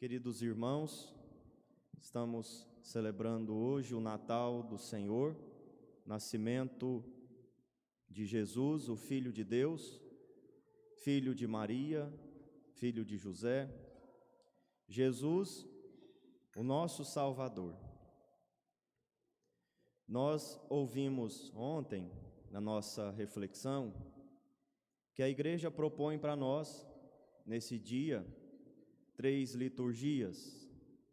Queridos irmãos, estamos celebrando hoje o Natal do Senhor, nascimento de Jesus, o Filho de Deus, filho de Maria, filho de José, Jesus, o nosso Salvador. Nós ouvimos ontem, na nossa reflexão, que a Igreja propõe para nós, nesse dia, 3 liturgias.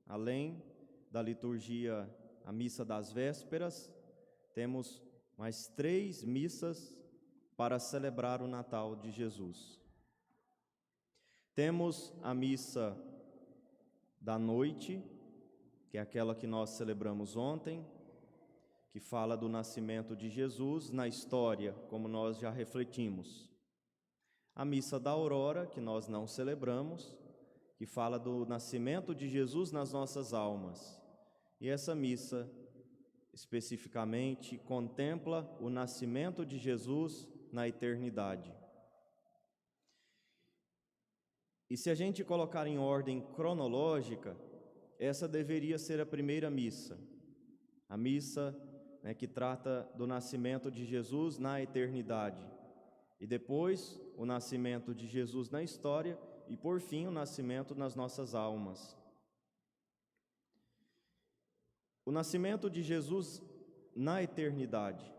Além da liturgia, a missa das vésperas, temos mais 3 missas para celebrar o Natal de Jesus. Temos a missa da noite, que é aquela que nós celebramos ontem, que fala do nascimento de Jesus na história, como nós já refletimos. A missa da aurora, que nós não celebramos, que fala do nascimento de Jesus nas nossas almas. E essa missa, especificamente, contempla o nascimento de Jesus na eternidade. E se a gente colocar em ordem cronológica, essa deveria ser a primeira missa. A missa, que trata do nascimento de Jesus na eternidade. E depois, o nascimento de Jesus na história e, por fim, o nascimento nas nossas almas. O nascimento de Jesus na eternidade,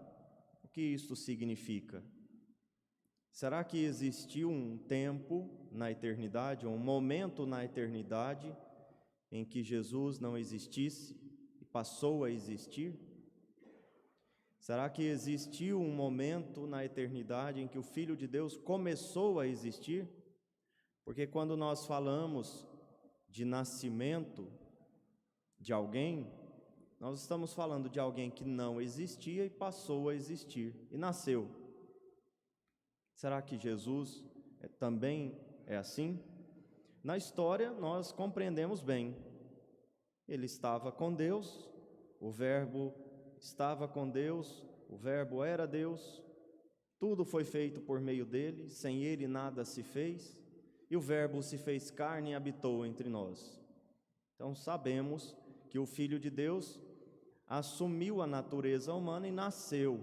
o que isto significa? Será que existiu um tempo na eternidade, um momento na eternidade, em que Jesus não existisse e passou a existir? Será que existiu um momento na eternidade em que o Filho de Deus começou a existir? Porque quando nós falamos de nascimento de alguém, nós estamos falando de alguém que não existia e passou a existir, e nasceu. Será que Jesus também é assim? Na história nós compreendemos bem. Ele estava com Deus, o Verbo estava com Deus, o Verbo era Deus, tudo foi feito por meio dele, sem ele nada se fez. E o Verbo se fez carne e habitou entre nós. Então sabemos que o Filho de Deus assumiu a natureza humana e nasceu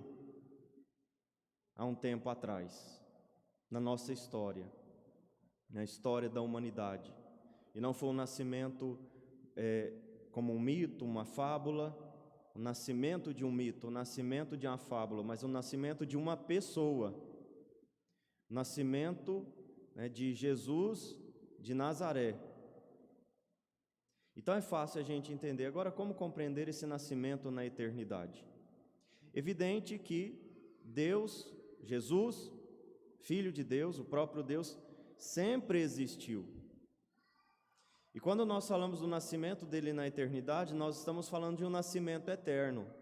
há um tempo atrás, na nossa história, na história da humanidade. E não foi um nascimento como um mito, uma fábula, o nascimento de um mito, o nascimento de uma fábula, mas o nascimento de uma pessoa, o nascimento de Jesus de Nazaré. Então é fácil a gente entender. Agora, como compreender esse nascimento na eternidade? Evidente que Deus, Jesus, Filho de Deus, o próprio Deus, sempre existiu. E quando nós falamos do nascimento dele na eternidade, nós estamos falando de um nascimento eterno.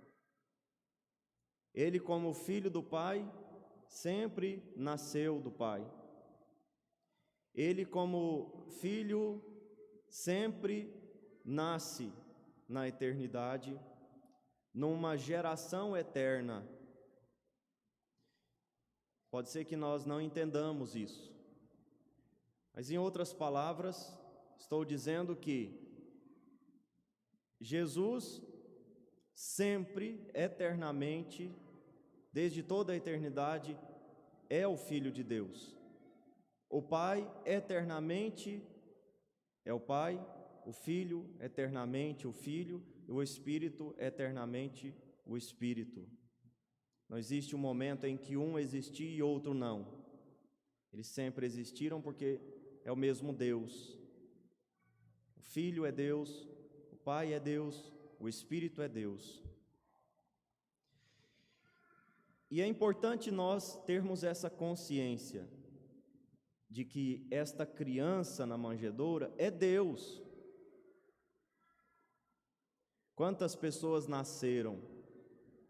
Ele, como filho do Pai, sempre nasceu do Pai. Ele, como filho, sempre nasce na eternidade, numa geração eterna. Pode ser que nós não entendamos isso, mas em outras palavras, estou dizendo que Jesus sempre, eternamente, desde toda a eternidade, é o Filho de Deus. O Pai eternamente é o Pai, o Filho eternamente o Filho, e o Espírito eternamente o Espírito. Não existe um momento em que um existia e outro não. Eles sempre existiram porque é o mesmo Deus. O Filho é Deus, o Pai é Deus, o Espírito é Deus. E é importante nós termos essa consciência de que esta criança na manjedoura é Deus. Quantas pessoas nasceram?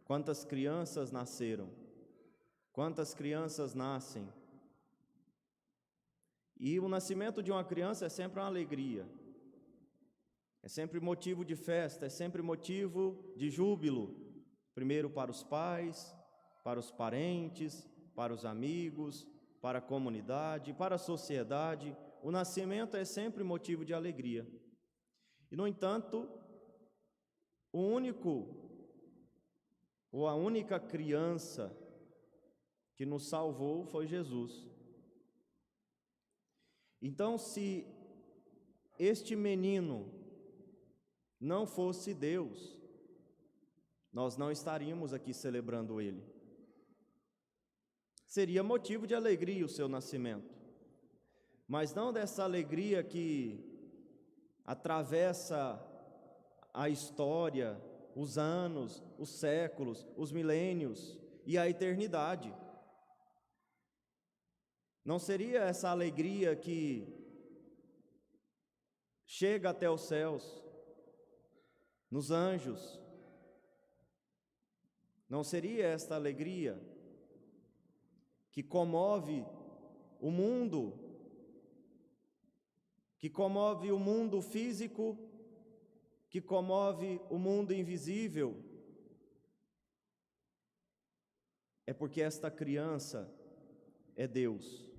Quantas crianças nasceram? Quantas crianças nascem? E o nascimento de uma criança é sempre uma alegria, é sempre motivo de festa, é sempre motivo de júbilo. Primeiro para os pais, para os parentes, para os amigos, para a comunidade, para a sociedade. O nascimento é sempre motivo de alegria. E, no entanto, a única criança que nos salvou foi Jesus. Então, se este menino não fosse Deus, nós não estaríamos aqui celebrando ele. Seria motivo de alegria o seu nascimento, mas não dessa alegria que atravessa a história, os anos, os séculos, os milênios e a eternidade. Não seria essa alegria que chega até os céus, nos anjos. Não seria esta alegria que comove o mundo, físico, que comove o mundo invisível? É porque esta criança é Deus.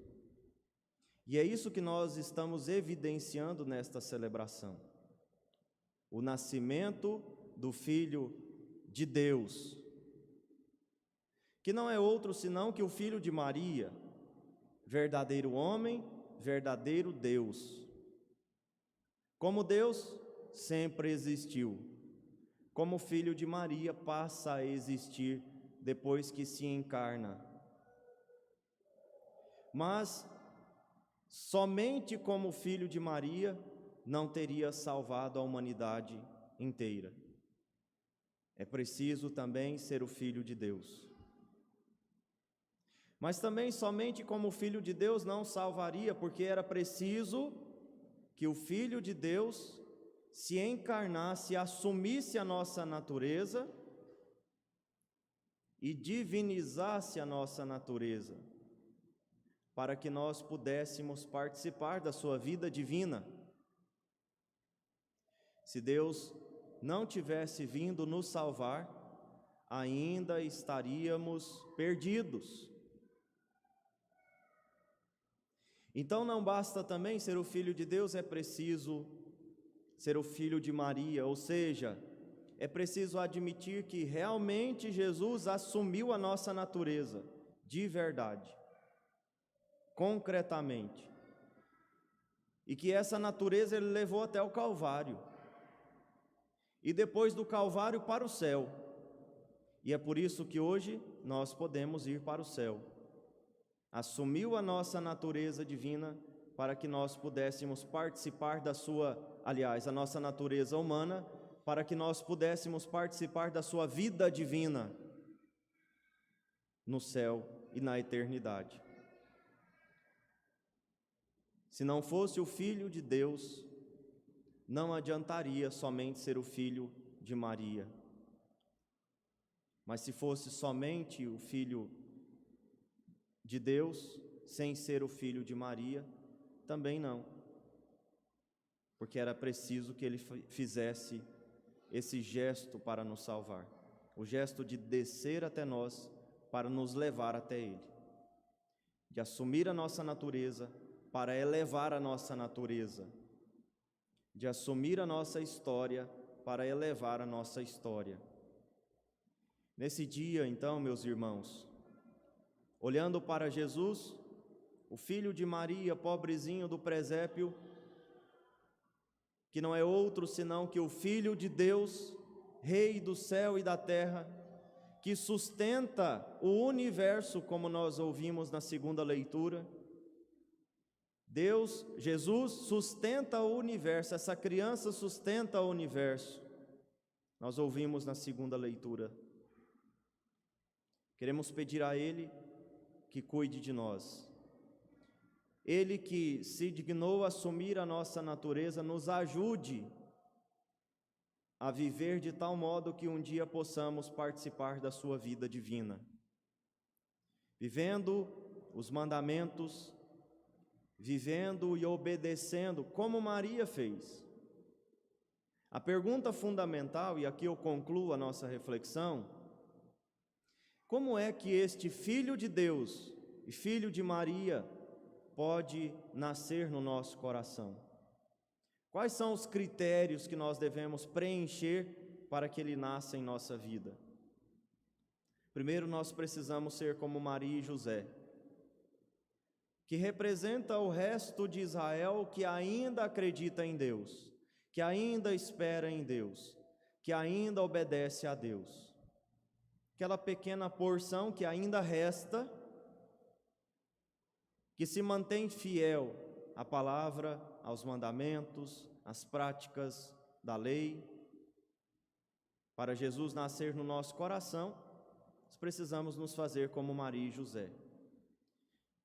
E é isso que nós estamos evidenciando nesta celebração. O nascimento do Filho de Deus, que não é outro senão que o Filho de Maria, verdadeiro homem, verdadeiro Deus. Como Deus, sempre existiu. Como Filho de Maria, passa a existir depois que se encarna. Mas somente como Filho de Maria não teria salvado a humanidade inteira. É preciso também ser o Filho de Deus. Mas também somente como Filho de Deus não salvaria, porque era preciso que o Filho de Deus se encarnasse, assumisse a nossa natureza e divinizasse a nossa natureza, para que nós pudéssemos participar da sua vida divina. Se Deus não tivesse vindo nos salvar, ainda estaríamos perdidos. Então não basta também ser o Filho de Deus, é preciso ser o Filho de Maria, ou seja, é preciso admitir que realmente Jesus assumiu a nossa natureza, de verdade, concretamente, e que essa natureza Ele levou até o Calvário, e depois do Calvário para o céu, e é por isso que hoje nós podemos ir para o céu. Assumiu a nossa natureza divina para que nós pudéssemos participar da sua, a nossa natureza humana, para que nós pudéssemos participar da sua vida divina no céu e na eternidade. Se não fosse o Filho de Deus, não adiantaria somente ser o Filho de Maria. Mas se fosse somente o Filho de Deus, sem ser o Filho de Maria, também não, porque era preciso que Ele fizesse esse gesto para nos salvar, o gesto de descer até nós para nos levar até Ele, de assumir a nossa natureza para elevar a nossa natureza, de assumir a nossa história para elevar a nossa história. Nesse dia, então, meus irmãos, olhando para Jesus, o Filho de Maria, pobrezinho do presépio, que não é outro senão que o Filho de Deus, Rei do céu e da terra, que sustenta o universo, como nós ouvimos na segunda leitura. Jesus sustenta o universo, essa criança sustenta o universo. Nós ouvimos na segunda leitura. Queremos pedir a Ele que cuide de nós. Ele que se dignou a assumir a nossa natureza, nos ajude a viver de tal modo que um dia possamos participar da sua vida divina, vivendo os mandamentos, vivendo e obedecendo como Maria fez. A pergunta fundamental, e aqui eu concluo a nossa reflexão: como é que este Filho de Deus e Filho de Maria pode nascer no nosso coração? Quais são os critérios que nós devemos preencher para que ele nasça em nossa vida? Primeiro, nós precisamos ser como Maria e José, que representa o resto de Israel que ainda acredita em Deus, que ainda espera em Deus, que ainda obedece a Deus. Aquela pequena porção que ainda resta, que se mantém fiel à palavra, aos mandamentos, às práticas da lei. Para Jesus nascer no nosso coração, nós precisamos nos fazer como Maria e José.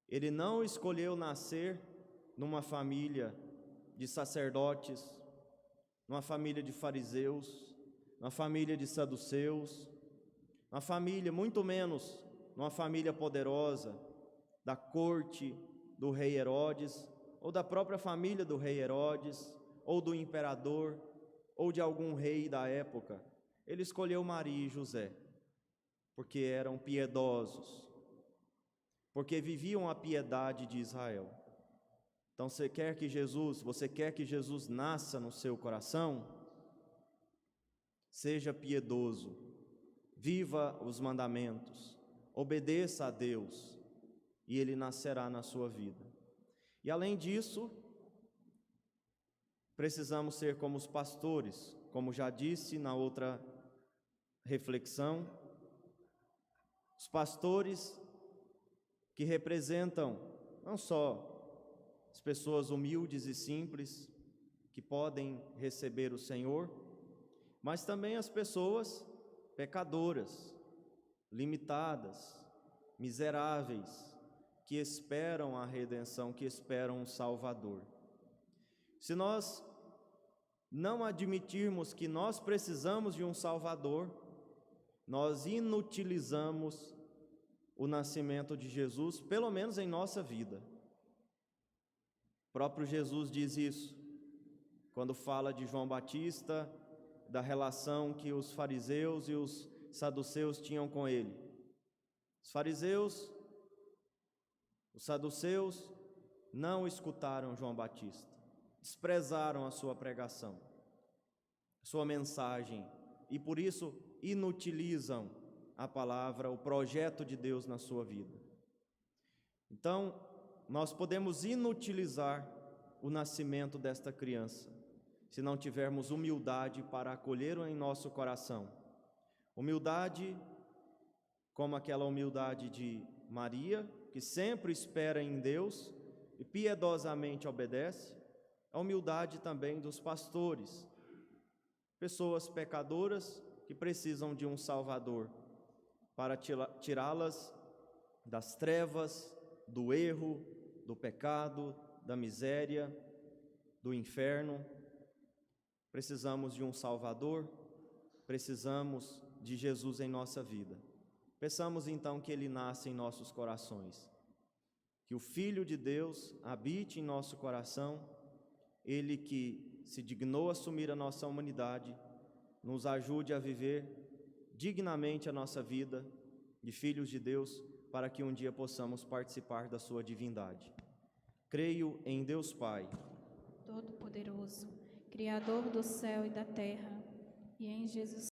Ele não escolheu nascer numa família de sacerdotes, numa família de fariseus, numa família de saduceus, numa família, muito menos numa família poderosa, da corte do rei Herodes, ou da própria família do rei Herodes, ou do imperador, ou de algum rei da época. Ele escolheu Maria e José, porque eram piedosos, porque viviam a piedade de Israel. Então, você quer que Jesus nasça no seu coração? Seja piedoso, viva os mandamentos, obedeça a Deus, e Ele nascerá na sua vida. E além disso, precisamos ser como os pastores, como já disse na outra reflexão, os pastores que representam não só as pessoas humildes e simples que podem receber o Senhor, mas também as pessoas pecadoras, limitadas, miseráveis, que esperam a redenção, que esperam um Salvador. Se nós não admitirmos que nós precisamos de um Salvador, nós inutilizamos o nascimento de Jesus, pelo menos em nossa vida. O próprio Jesus diz isso, quando fala de João Batista, da relação que os fariseus e os saduceus tinham com ele. Os fariseus, os saduceus não escutaram João Batista, desprezaram a sua pregação, sua mensagem, e por isso inutilizam a palavra, o projeto de Deus na sua vida. Então, nós podemos inutilizar o nascimento desta criança, se não tivermos humildade para acolher-o em nosso coração. Humildade, como aquela humildade de Maria, que sempre espera em Deus e piedosamente obedece, a humildade também dos pastores, pessoas pecadoras que precisam de um Salvador para tirá-las das trevas, do erro, do pecado, da miséria, do inferno. Precisamos de um Salvador, precisamos de Jesus em nossa vida. Peçamos então que Ele nasça em nossos corações, que o Filho de Deus habite em nosso coração, Ele que se dignou assumir a nossa humanidade, nos ajude a viver dignamente a nossa vida de filhos de Deus, para que um dia possamos participar da sua divindade. Creio em Deus Pai, Todo-Poderoso, Criador do céu e da terra, e em Jesus